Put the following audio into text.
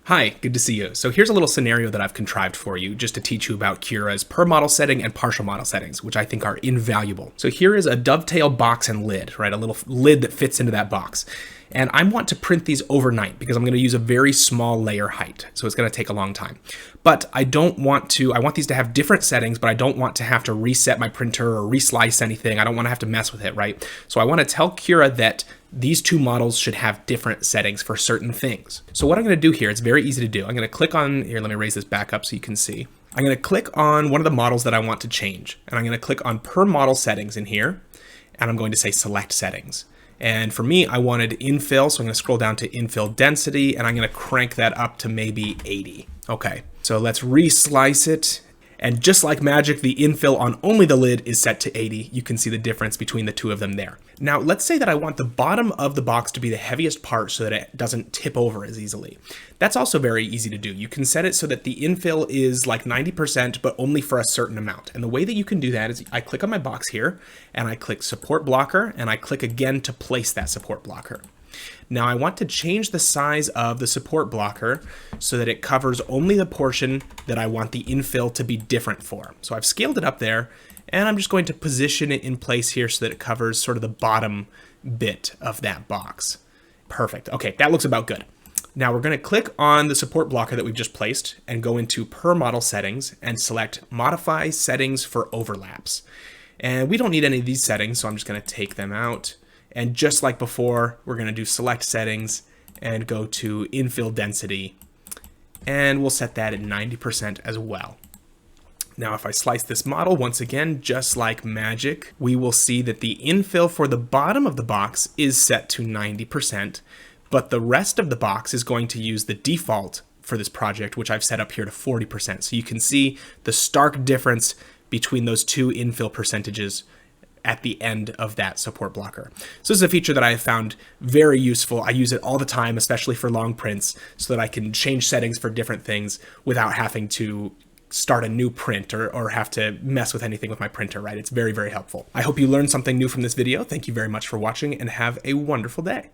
Hi, good to see you. So here's a little scenario that I've contrived for you just to teach you about Cura's per model setting and partial model settings, which I think are invaluable. So here is a Dovetail box and lid, right? A little lid that fits into that box. And I want to print these overnight because I'm going to use a very small layer height. So it's going to take a long time. But I want these to have different settings, but I don't want to have to reset my printer or reslice anything. I don't want to have to mess with it, right? So I want to tell Cura that these two models should have different settings for certain things. So what I'm going to do here, it's very easy to do. I'm going to click on, here, let me raise this back up so you can see. I'm going to click on one of the models that I want to change. And I'm going to click on per model settings in here. And I'm going to say select settings. And for me, I wanted infill, so I'm going to scroll down to infill density, and I'm going to crank that up to maybe 80. Okay, so let's reslice it. And just like magic, the infill on only the lid is set to 80. You can see the difference between the two of them there. Now, let's say that I want the bottom of the box to be the heaviest part so that it doesn't tip over as easily. That's also very easy to do. You can set it so that the infill is like 90%, but only for a certain amount. And the way that you can do that is I click on my box here, and I click support blocker, and I click again to place that support blocker. Now I want to change the size of the support blocker so that it covers only the portion that I want the infill to be different for. So I've scaled it up there, and I'm just going to position it in place here so that it covers sort of the bottom bit of that box. Perfect. Okay, that looks about good. Now we're going to click on the support blocker that we've just placed and go into per model settings and select modify settings for overlaps. And we don't need any of these settings, so I'm just going to take them out. And just like before, we're going to do select settings and go to infill density. And we'll set that at 90% as well. Now, if I slice this model, once again, just like magic, we will see that the infill for the bottom of the box is set to 90%, but the rest of the box is going to use the default for this project, which I've set up here to 40%. So you can see the stark difference between those two infill percentages at the end of that support blocker. So this is a feature that I have found very useful. I use it all the time, especially for long prints, so that I can change settings for different things without having to start a new print or have to mess with anything with my printer, right? It's very, very helpful. I hope you learned something new from this video. Thank you very much for watching and have a wonderful day.